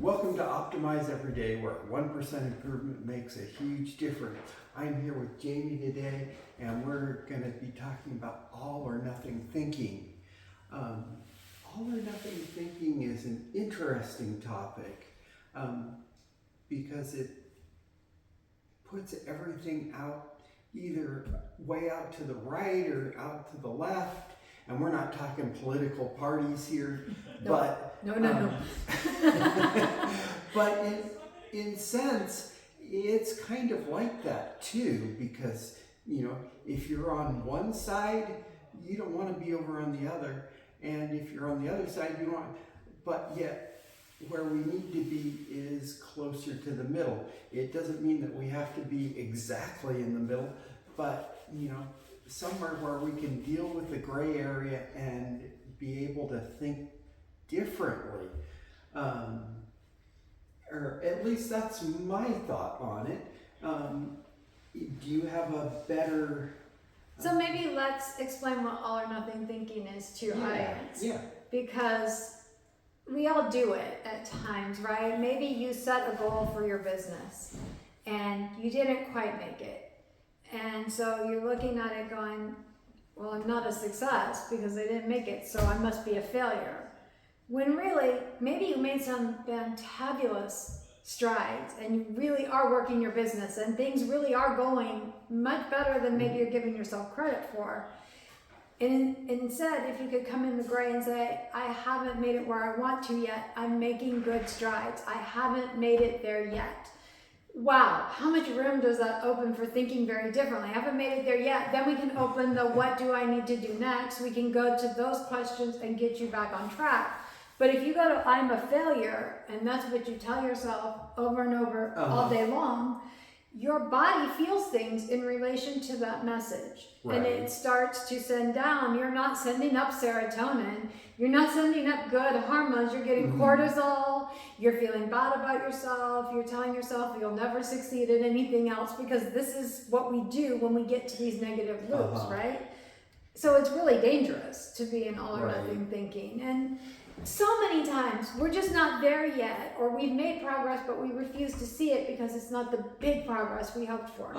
Welcome to Optimize Everyday, where 1% improvement makes a huge difference. I'm here with Jamie today, and we're going to be talking about all or nothing thinking. All or nothing thinking is an interesting topic because it puts everything out, either way out to the right or out to the left. And we're not talking political parties here, but No. but in sense, it's kind of like that too, because if you're on one side, you don't want to be over on the other, and if you're on the other side, you want. But yet, where we need to be is closer to the middle. It doesn't mean that we have to be exactly in the middle, but somewhere where we can deal with the gray area and be able to think differently. Or at least that's my thought on it. Do you have a better... So maybe let's explain what all or nothing thinking is to your audience. Yeah. Because we all do it at times, right? Maybe you set a goal for your business and you didn't quite make it. And so you're looking at it going, well, I'm not a success because I didn't make it, so I must be a failure. When really, maybe you made some fantabulous strides and you really are working your business and things really are going much better than maybe you're giving yourself credit for. And instead, if you could come in the gray and say, I haven't made it where I want to yet, I'm making good strides. I haven't made it there yet. Wow, how much room does that open for thinking very differently? I haven't made it there yet. Then we can open the what do I need to do next? We can go to those questions and get you back on track. But if you go to I'm a failure, and that's what you tell yourself over and over all day long, your body feels things in relation to that message. Right. And it starts to send down. You're not sending up serotonin. You're not sending up good hormones. You're getting cortisol. You're feeling bad about yourself. You're telling yourself you'll never succeed at anything else because this is what we do when we get to these negative loops, right? So it's really dangerous to be in all or nothing thinking. And so many times we're just not there yet, or we've made progress, but we refuse to see it because it's not the big progress we hoped for.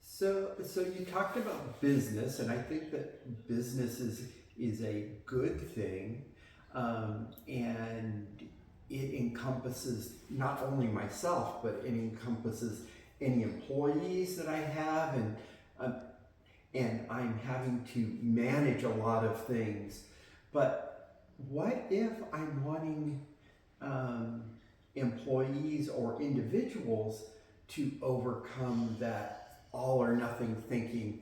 So you talked about business, and I think that business is a good thing, and it encompasses not only myself, but it encompasses any employees that I have, and I'm having to manage a lot of things. But what if I'm wanting employees or individuals to overcome that all or nothing thinking,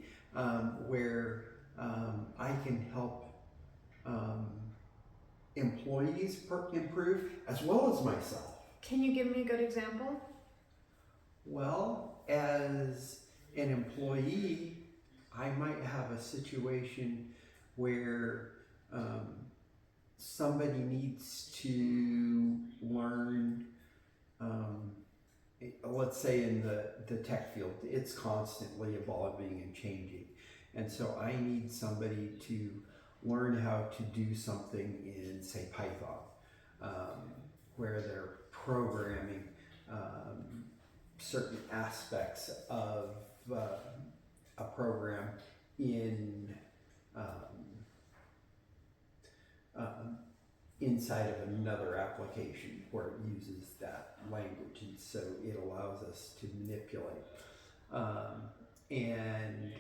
where I can help employees improve as well as myself? Can you give me a good example? Well, as an employee, I might have a situation where somebody needs to learn, let's say in the tech field, it's constantly evolving and changing. And so I need somebody to learn how to do something in, say, Python, where they're programming certain aspects of a program in inside of another application where it uses that language, and so it allows us to manipulate. And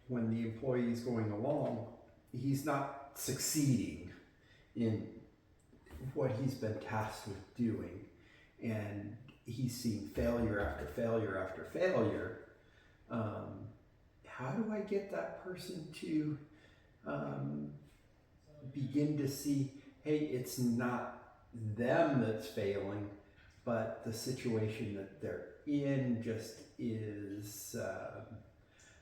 when the employee is going along, he's not succeeding in what he's been tasked with doing, and he's seeing failure after failure after failure. How do I get that person to begin to see, hey, it's not them that's failing, but the situation that they're in just is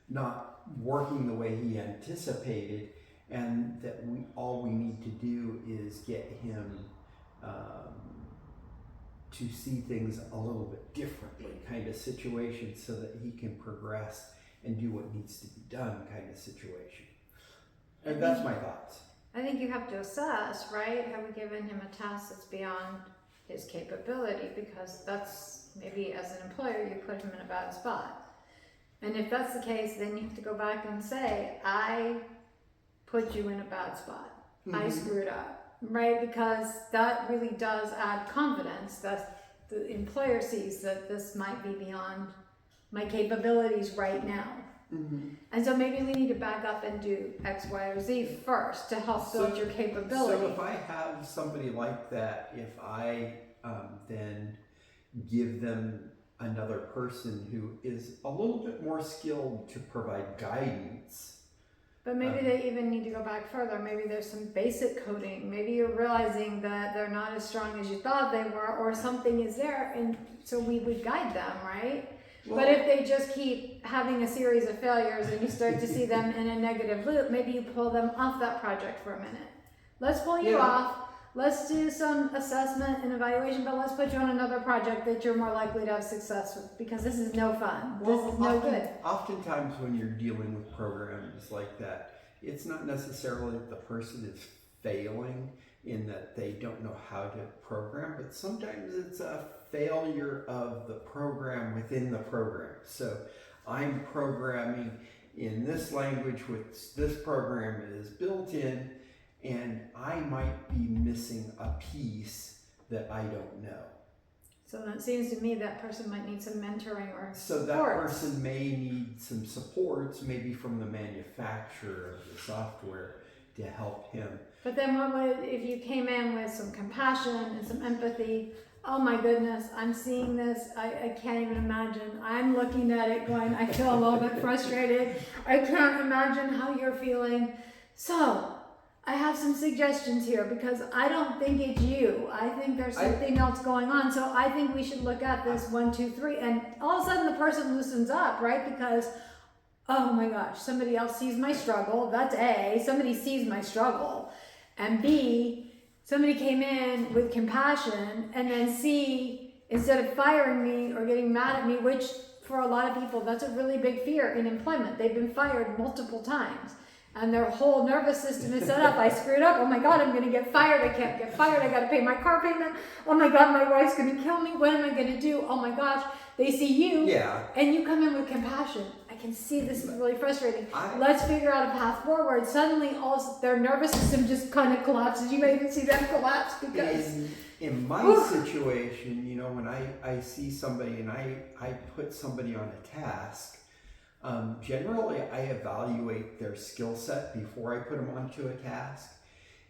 not working the way he anticipated, and that all we need to do is get him to see things a little bit differently, kind of situation, so that he can progress and do what needs to be done, kind of situation. And that's my thoughts. I think you have to assess, right? Have we given him a task that's beyond his capability? Because that's maybe as an employer, you put him in a bad spot. And if that's the case, then you have to go back and say, I put you in a bad spot. I screwed up, right? Because that really does add confidence that the employer sees that this might be beyond my capabilities right now. And so maybe we need to back up and do X, Y, or Z first to help build your capability. So if I have somebody like that, if I then give them another person who is a little bit more skilled to provide guidance. But maybe they even need to go back further. Maybe there's some basic coding. Maybe you're realizing that they're not as strong as you thought they were, or something is there, and so we would guide them, right? Well, but if they just keep having a series of failures and you start to see them in a negative loop, maybe you pull them off that project for a minute. Let's pull you off. Let's do some assessment and evaluation, but let's put you on another project that you're more likely to have success with, because this is no fun. This is no good. Oftentimes when you're dealing with programs like that, it's not necessarily that the person is failing in that they don't know how to program, but sometimes it's a failure of the program within the program. So I'm programming in this language, which this program is built in, and I might be missing a piece that I don't know. So that seems to me that person might need some mentoring or so that person may need some supports, maybe from the manufacturer of the software, to help him. But then what would, if you came in with some compassion and some empathy? Oh my goodness, I'm seeing this, I can't even imagine. I'm looking at it going, I feel a little bit frustrated. I can't imagine how you're feeling. So I have some suggestions here, because I don't think it's you. I think there's something else going on. So I think we should look at this 1, 2, 3, and all of a sudden the person loosens up, right? Because, oh my gosh, somebody else sees my struggle. That's A, somebody sees my struggle. And B, somebody came in with compassion, and then C, instead of firing me or getting mad at me, which for a lot of people, that's a really big fear in employment. They've been fired multiple times. And their whole nervous system is set up. I screwed up. Oh my God, I'm going to get fired. I can't get fired. I got to pay my car payment. Oh my God, my wife's going to kill me. What am I going to do? Oh my gosh. They see you. Yeah. And you come in with compassion. I can see this is really frustrating. Let's figure out a path forward. Suddenly, all their nervous system just kind of collapses. You may even see them collapse because... In my situation, you know, when I see somebody and I put somebody on a task, generally, I evaluate their skill set before I put them onto a task,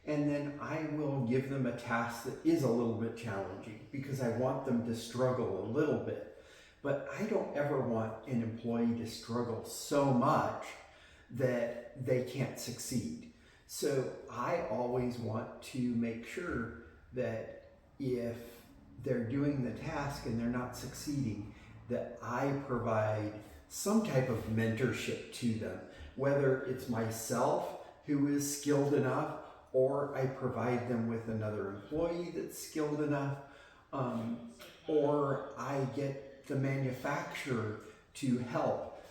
and then I will give them a task that is a little bit challenging because I want them to struggle a little bit. But I don't ever want an employee to struggle so much that they can't succeed. So I always want to make sure that if they're doing the task and they're not succeeding, that I provide some type of mentorship to them, whether it's myself who is skilled enough, or I provide them with another employee that's skilled enough, or I get the manufacturer to help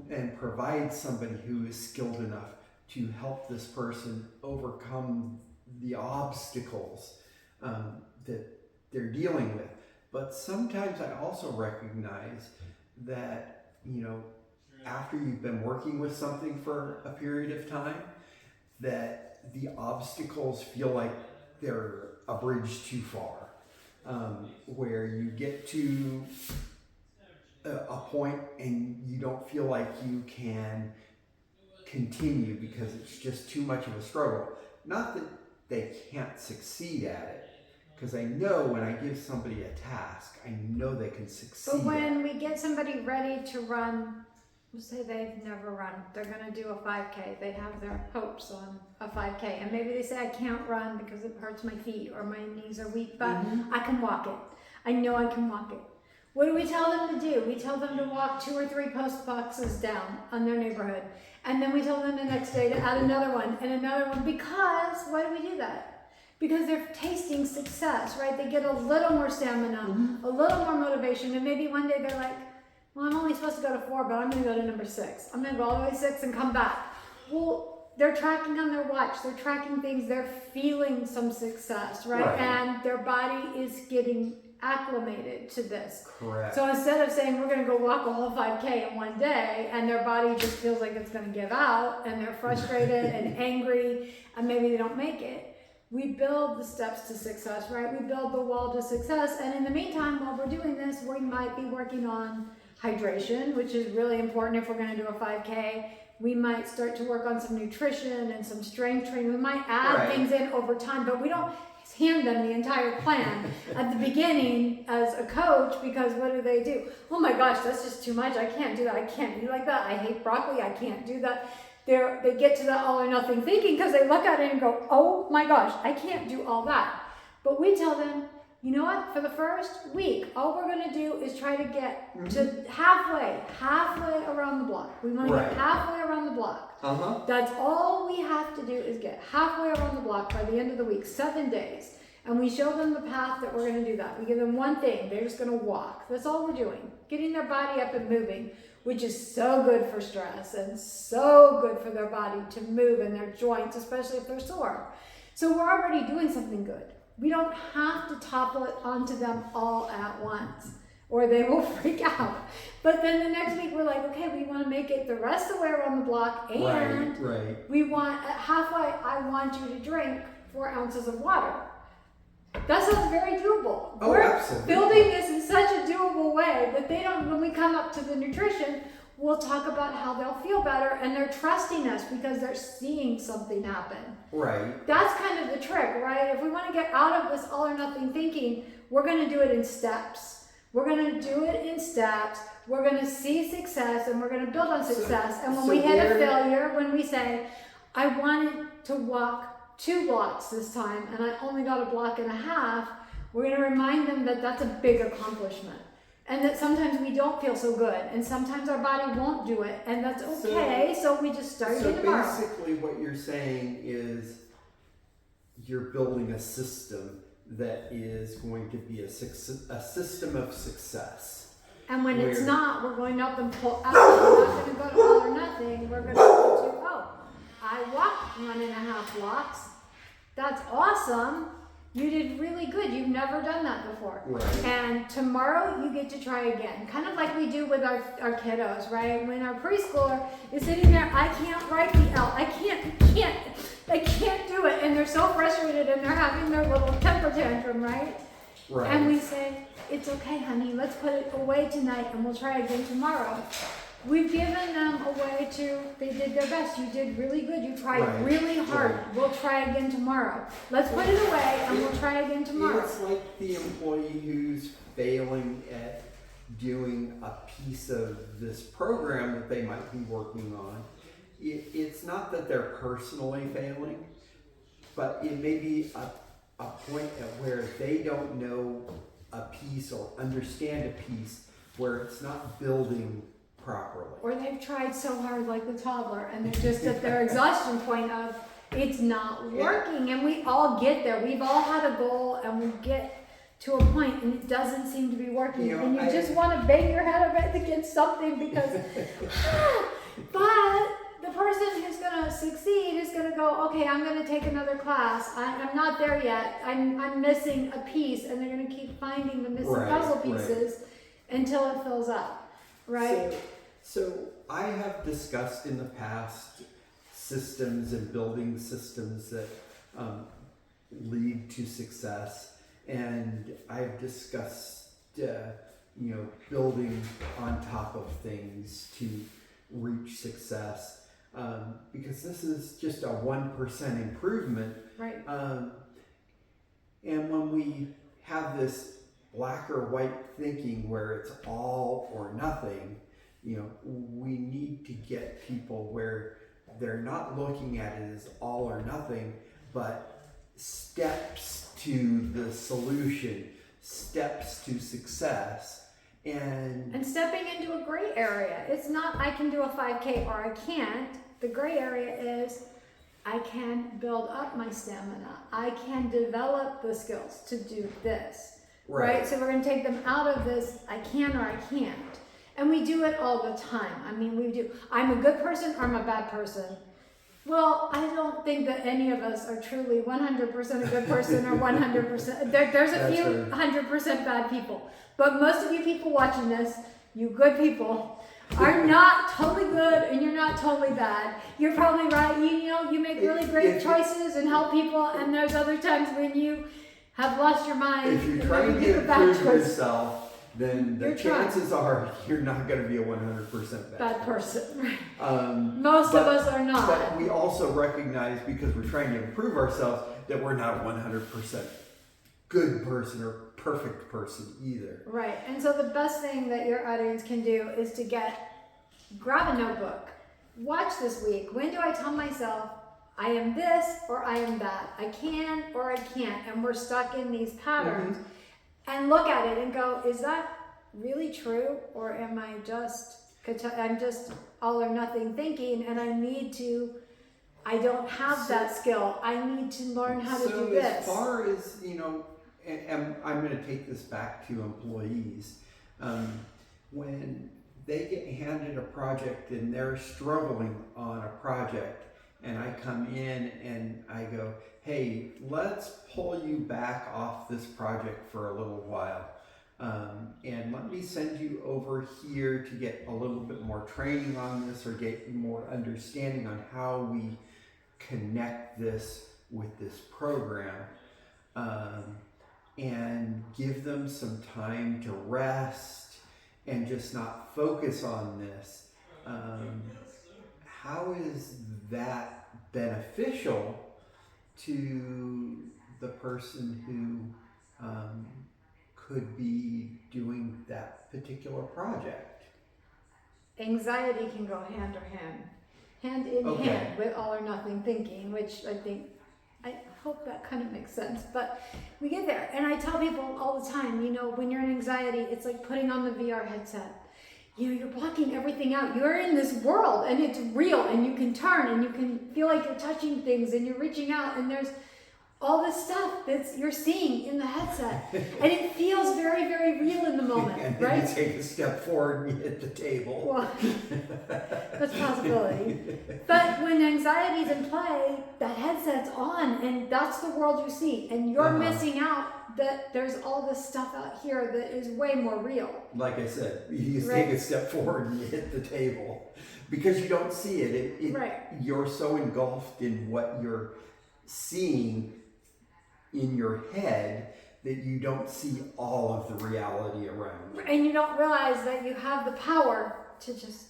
and provide somebody who is skilled enough to help this person overcome the obstacles that they're dealing with. But sometimes I also recognize that, you know, after you've been working with something for a period of time, that the obstacles feel like they're a bridge too far, where you get to a point and you don't feel like you can continue because it's just too much of a struggle. Not that they can't succeed at it, because I know when I give somebody a task, I know they can succeed. But when we get somebody ready to run, let's say they've never run, they're going to do a 5K. They have their hopes on a 5K. And maybe they say, I can't run because it hurts my feet or my knees are weak, but I can walk it. I know I can walk it. What do we tell them to do? We tell them to walk 2 or 3 post boxes down on their neighborhood. And then we tell them the next day to add another one and another one. Because, why do we do that? Because they're tasting success, right? They get a little more stamina, a little more motivation, and maybe one day they're like, well, I'm only supposed to go to 4, but I'm going to go to number 6. I'm going to go all the way to 6 and come back. Well, they're tracking on their watch, they're tracking things, they're feeling some success, right? And their body is getting acclimated to this. Correct. So instead of saying we're going to go walk a whole 5K in one day, and their body just feels like it's going to give out, and they're frustrated and angry, and maybe they don't make it, we build the steps to success, right? We build the wall to success, and in the meantime, while we're doing this, we might be working on hydration, which is really important if we're going to do a 5K. We might start to work on some nutrition and some strength training. We might add things in over time, but we don't hand them the entire plan at the beginning as a coach, because what do? Oh my gosh, that's just too much. I can't do that. I can't eat like that. I hate broccoli. I can't do that. They get to that all or nothing thinking because they look at it and go, oh my gosh, I can't do all that. But we tell them, you know what? For the first week, all we're going to do is try to get to halfway around the block. We want to get halfway around the block. That's all we have to do is get halfway around the block by the end of the week, 7 days. And we show them the path that we're going to do that. We give them one thing. They're just going to walk. That's all we're doing. Getting their body up and moving, which is so good for stress and so good for their body to move in their joints, especially if they're sore. So we're already doing something good. We don't have to topple it onto them all at once, or they will freak out. But then the next week we're like, okay, we want to make it the rest of the way around the block, and we want, at halfway, I want you to drink 4 ounces of water. That sounds very doable. Oh, we're absolutely. building this in such a doable way that they don't, when we come up to the nutrition, we'll talk about how they'll feel better, and they're trusting us because they're seeing something happen. Right. That's kind of the trick, right? If we want to get out of this all or nothing thinking, we're going to do it in steps. We're going to do it in steps. We're going to see success, and we're going to build on success. And when we hit a failure, when we say, I wanted to walk 2 blocks this time, and I only got a block and a half, we're going to remind them that that's a big accomplishment. And that sometimes we don't feel so good, and sometimes our body won't do it, and that's okay. So we just start again tomorrow. So basically what you're saying is you're building a system that is going to be a system of success. And when it's not, we're going to help them pull out. We're not going to go to all or nothing. We're going to go to, oh, I walked 1.5 blocks. That's awesome. You did really good. You've never done that before. Right. And tomorrow you get to try again. Kind of like we do with our kiddos, right? When our preschooler is sitting there, I can't write the L. I can't do it. And they're so frustrated, and they're having their little temper tantrum, right? Right. And we say, it's okay, honey. Let's put it away tonight, and we'll try again tomorrow. We've given them a way to, they did their best. You did really good. You tried really hard. We'll try again tomorrow. Let's put it away, and we'll try again tomorrow. It's like the employee who's failing at doing a piece of this program that they might be working on. It's not that they're personally failing, but it may be a point at where they don't know a piece or understand a piece where it's not building properly. Or they've tried so hard like the toddler, and they're just at their exhaustion point of it's not working. And we all get there. We've all had a goal, and we get to a point and it doesn't seem to be working. And you just want to bang your head up against something because but the person who's going to succeed is going to go, okay, I'm going to take another class. I'm not there yet. I'm missing a piece, and they're going to keep finding the missing puzzle pieces until it fills up. Right. So I have discussed in the past systems and building systems that lead to success, and I've discussed building on top of things to reach success, because this is just a 1% improvement. Right. And when we have this black or white thinking where it's all or nothing, we need to get people where they're not looking at it as all or nothing, but steps to the solution, steps to success, and stepping into a gray area. It's not I can do a 5K or I can't. The gray area is I can build up my stamina. I can develop the skills to do this. Right? So we're going to take them out of this I can or I can't. And we do it all the time. I mean, we do. I'm a good person or I'm a bad person. Well, I don't think that any of us are truly 100% a good person or 100%. There's a That's few right. 100% bad people. But most of you people watching this, you good people, are not totally good and you're not totally bad. You're probably right. You know, you make really great choices and help people, and there's other times when you have lost your mind. If you're and trying maybe to make a bad improve choice. yourself, then the You're trying. chances are you're not going to be a 100% Bad person. Most of us are not. But we also recognize, because we're trying to improve ourselves, that we're not a 100% good person or perfect person either. Right. And so the best thing that your audience can do is to grab a notebook. Watch this week. When do I tell myself I am this or I am that? I can or I can't. And we're stuck in these patterns. Mm-hmm. And look at it and go, is that really true? Or am I I'm just all or nothing thinking, and I don't have that skill. I need to learn how to do this. As far as, and I'm going to take this back to employees, when they get handed a project and they're struggling on a project, and I come in and I go, hey, let's pull you back off this project for a little while. And let me send you over here to get a little bit more training on this, or get more understanding on how we connect this with this program, and give them some time to rest and just not focus on this. How is that beneficial to the person who could be doing that particular project? Anxiety can go hand in Okay. hand with all or nothing thinking, which I hope that kind of makes sense. But we get there. And I tell people all the time, when you're in anxiety, it's like putting on the VR headset. You're blocking everything out. You're in this world and it's real, and you can turn and you can feel like you're touching things and you're reaching out, and there's all this stuff that you're seeing in the headset, and it feels very, very real in the moment, and right? then you take a step forward and you hit the table. Well, that's a possibility. But when anxiety's in play, that headset's on, and that's the world you see, and you're missing out that there's all this stuff out here that is way more real. Like I said, you just take a step forward and you hit the table, because you don't see it. Right. You're so engulfed in what you're seeing in your head that you don't see all of the reality around you. And you don't realize that you have the power to just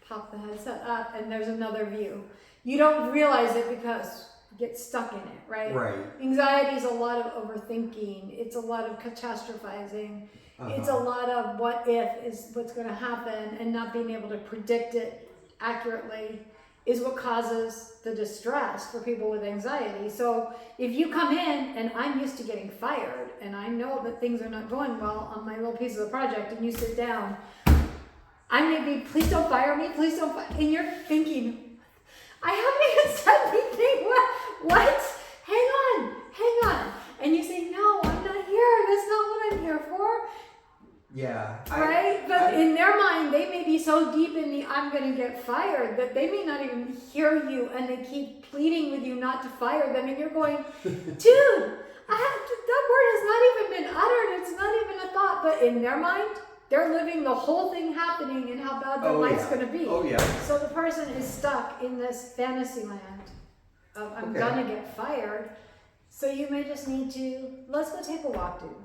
pop the headset up and there's another view. You don't realize it because you get stuck in it, right? Right. Anxiety is a lot of overthinking. It's a lot of catastrophizing. It's a lot of what if is what's going to happen, and not being able to predict it accurately is what causes the distress for people with anxiety. So if you come in and I'm used to getting fired, and I know that things are not going well on my little piece of the project, and you sit down, I may be, please don't fire me, please don't fire, and you're thinking, I haven't even said anything, what? Hang on. And you say, no, I'm not here, that's not what I'm here for. Yeah. Right? But in their mind, they may be so deep in the I'm going to get fired that they may not even hear you, and they keep pleading with you not to fire them. And you're going, dude, that word has not even been uttered. It's not even a thought. But in their mind, they're living the whole thing happening and how bad their life's going to be. Oh, yeah. So the person is stuck in this fantasy land of I'm going to get fired. So you may just need to, let's go take a walk, dude.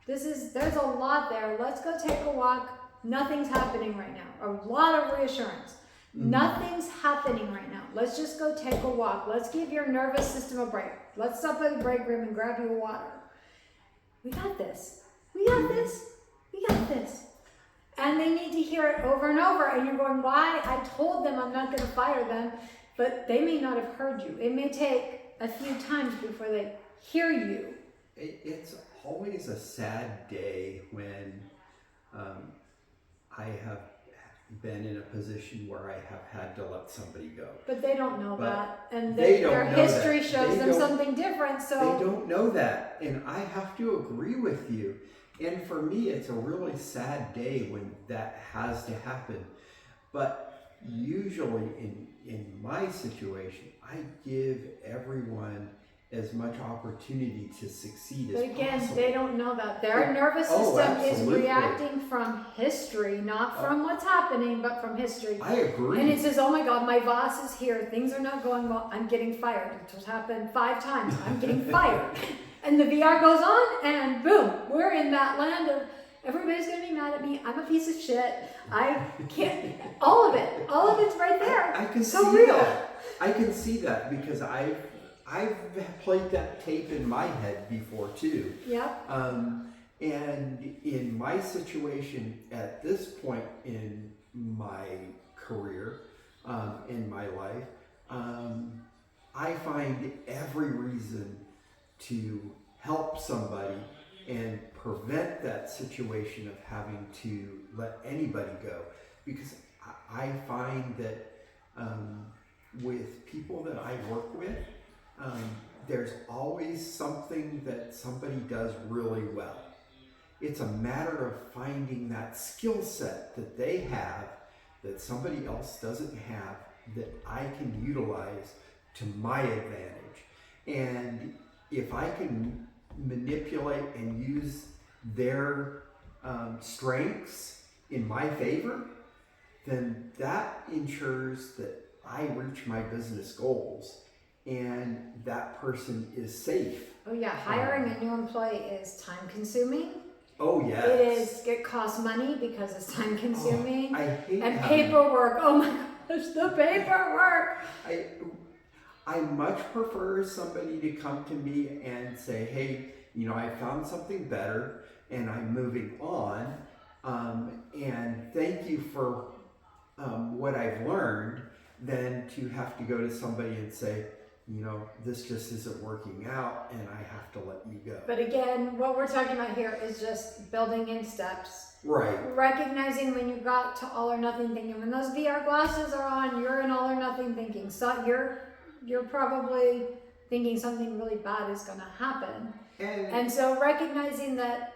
There's a lot there. Let's go take a walk. Nothing's happening right now. A lot of reassurance. Nothing's happening right now. Let's just go take a walk. Let's give your nervous system a break. Let's stop by the break room and grab you a water. We got this. We got this. We got this. And they need to hear it over and over. And you're going, why? I told them I'm not going to fire them. But they may not have heard you. It may take a few times before they hear you. It's always a sad day when I have been in a position where I have had to let somebody go. But they don't know that, and their history shows them something different. So they don't know that, and I have to agree with you. And for me, it's a really sad day when that has to happen. But usually in my situation, I give everyone as much opportunity to succeed But as again, possible. they don't know that. Their nervous Oh, system is absolutely. reacting from history, not from what's happening, but from history. I agree. And it says, oh my God, my boss is here. Things are not going well. I'm getting fired. It just happened 5 times. I'm getting fired. And the VR goes on, and boom, we're in that land of everybody's going to be mad at me. I'm a piece of shit. I can't. All of it's right there. I can so see real. that. I can see that because I've played that tape in my head before too. Yep. And in my situation at this point in my career, in my life, I find every reason to help somebody and prevent that situation of having to let anybody go. Because I find that with people that I work with, there's always something that somebody does really well. It's a matter of finding that skill set that they have that somebody else doesn't have that I can utilize to my advantage. And if I can manipulate and use their strengths in my favor, then that ensures that I reach my business goals and that person is safe. Oh yeah, hiring a new employee is time consuming. Oh yes. It costs money because it's time consuming. I hate and having, paperwork. Oh my gosh, the paperwork. I much prefer somebody to come to me and say, hey, I found something better and I'm moving on. And thank you for what I've learned, than to have to go to somebody and say, this just isn't working out and I have to let you go. But again, what we're talking about here is just building in steps. Right. Recognizing when you got to all or nothing thinking. When those VR glasses are on, you're in all or nothing thinking. So you're probably thinking something really bad is going to happen. And so recognizing that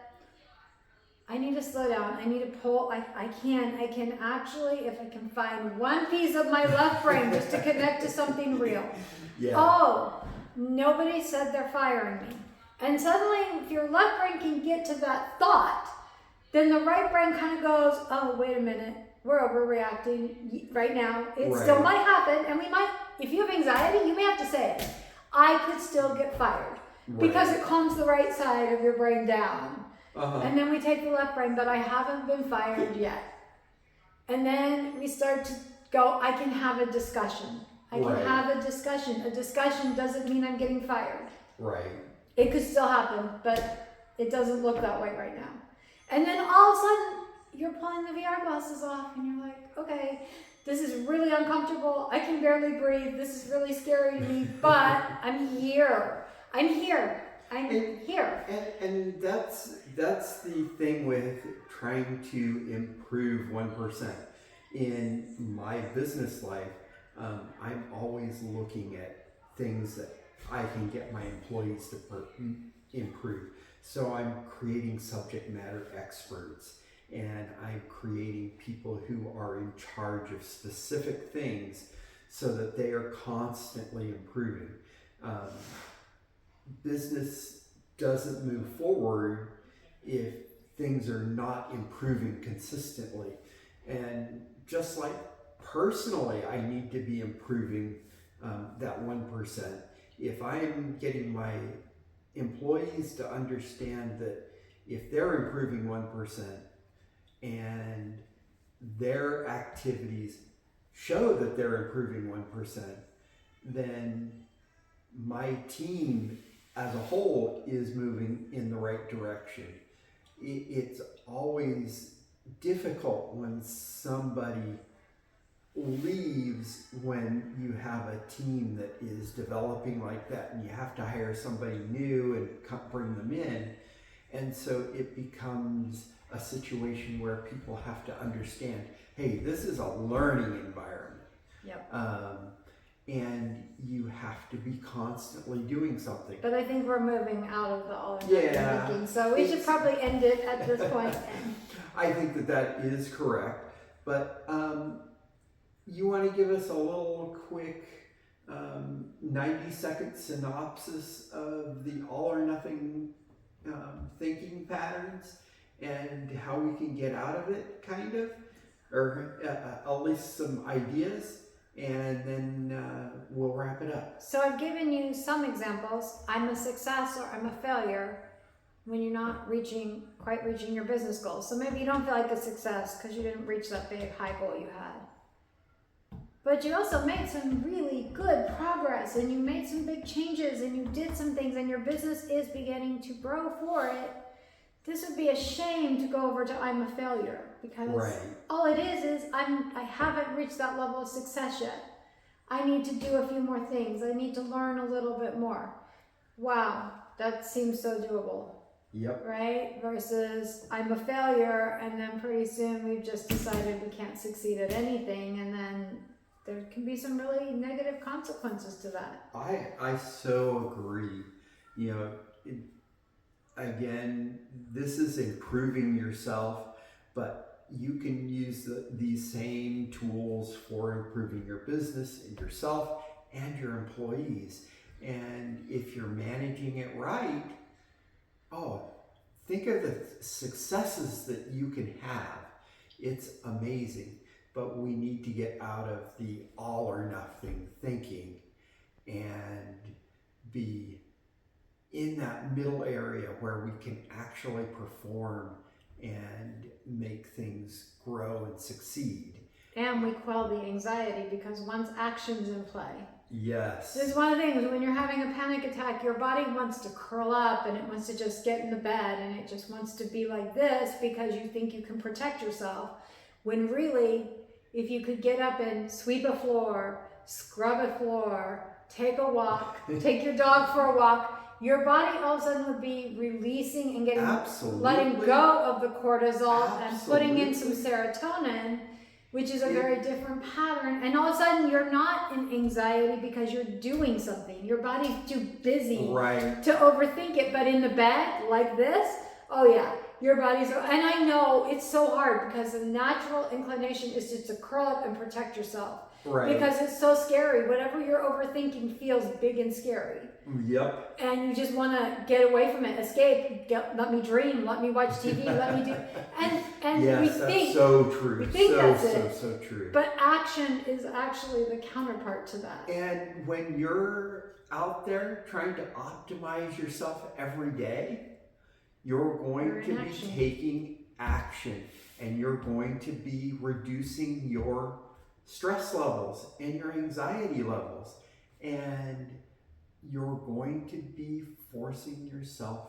I need to slow down. I need to pull. I can actually, if I can find one piece of my left brain just to connect to something real. Yeah. Oh, nobody said they're firing me. And suddenly, if your left brain can get to that thought, then the right brain kind of goes, oh, wait a minute. We're overreacting right now. It still might happen. And we might, if you have anxiety, you may have to say it. I could still get fired. Because it calms the right side of your brain down. And then we take the left brain, but I haven't been fired yet. And then we start to go, I can have a discussion. I can have a discussion. A discussion doesn't mean I'm getting fired. Right. It could still happen, but it doesn't look that way right now. And then all of a sudden, you're pulling the VR glasses off and you're like, okay, this is really uncomfortable. I can barely breathe. This is really scary to me, but I'm here. I'm here. And that's the thing with trying to improve 1%. In my business life, I'm always looking at things that I can get my employees to improve. So I'm creating subject matter experts, and I'm creating people who are in charge of specific things so that they are constantly improving. Business doesn't move forward if things are not improving consistently. And just like personally, I need to be improving that 1%. If I'm getting my employees to understand that if they're improving 1% and their activities show that they're improving 1%, then my team as a whole is moving in the right direction. It's always difficult when somebody leaves when you have a team that is developing like that and you have to hire somebody new and bring them in. And so it becomes a situation where people have to understand, hey, this is a learning environment. Yep. And you have to be constantly doing something. But I think we're moving out of the all or nothing thinking, so we should probably end it at this point. I think that is correct, but you want to give us a little quick 90-second synopsis of the all or nothing thinking patterns and how we can get out of it, kind of, or at least some ideas, and then we'll wrap it up. So I've given you some examples. I'm a success or I'm a failure when you're not quite reaching your business goals. So maybe you don't feel like a success because you didn't reach that big high goal you had. But you also made some really good progress and you made some big changes and you did some things and your business is beginning to grow for it. This would be a shame to go over to I'm a failure, because all it is I haven't reached that level of success yet. I need to do a few more things. I need to learn a little bit more. Wow, that seems so doable. Yep. Right? Versus I'm a failure, and then pretty soon we've just decided we can't succeed at anything, and then there can be some really negative consequences to that. I so agree. You know, again, this is improving yourself, but you can use these same tools for improving your business and yourself and your employees. And if you're managing it right, think of the successes that you can have. It's amazing. But we need to get out of the all or nothing thinking and be in that middle area where we can actually perform and make things grow and succeed. And we quell the anxiety because once action's in play. Yes. This is one of the things, when you're having a panic attack, your body wants to curl up and it wants to just get in the bed and it just wants to be like this because you think you can protect yourself. When really, if you could get up and sweep a floor, scrub a floor, take a walk, take your dog for a walk, your body all of a sudden would be releasing and getting, letting go of the cortisol and putting in some serotonin, which is a very different pattern. And all of a sudden you're not in anxiety because you're doing something. Your body's too busy to overthink it. But in the bed like this, oh yeah, your body's, and I know it's so hard because the natural inclination is just to curl up and protect yourself. Because it's so scary. Whatever you're overthinking feels big and scary. Yep. And you just want to get away from it, escape, let me dream, let me watch TV, let me do, and yes, we that's think, so true. We think that's it. So true. But action is actually the counterpart to that. And when you're out there trying to optimize yourself every day, you're going to be taking action, and you're going to be reducing your stress levels and your anxiety levels, and you're going to be forcing yourself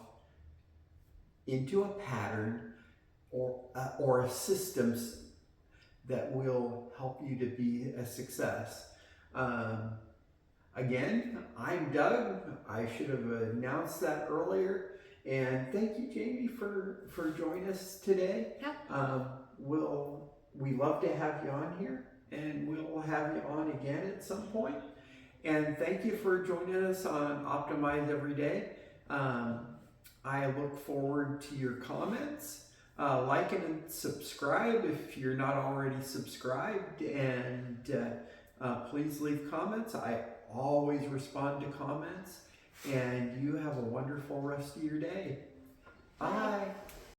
into a pattern or a systems that will help you to be a success. Again, I'm Doug. I should have announced that earlier. And thank you, Jamie, for joining us today. Yep. We love to have you on here, and we'll have you on again at some point. And thank you for joining us on Optimize Every Day. I look forward to your comments. Like and subscribe if you're not already subscribed, and please leave comments. I always respond to comments, and you have a wonderful rest of your day. Bye.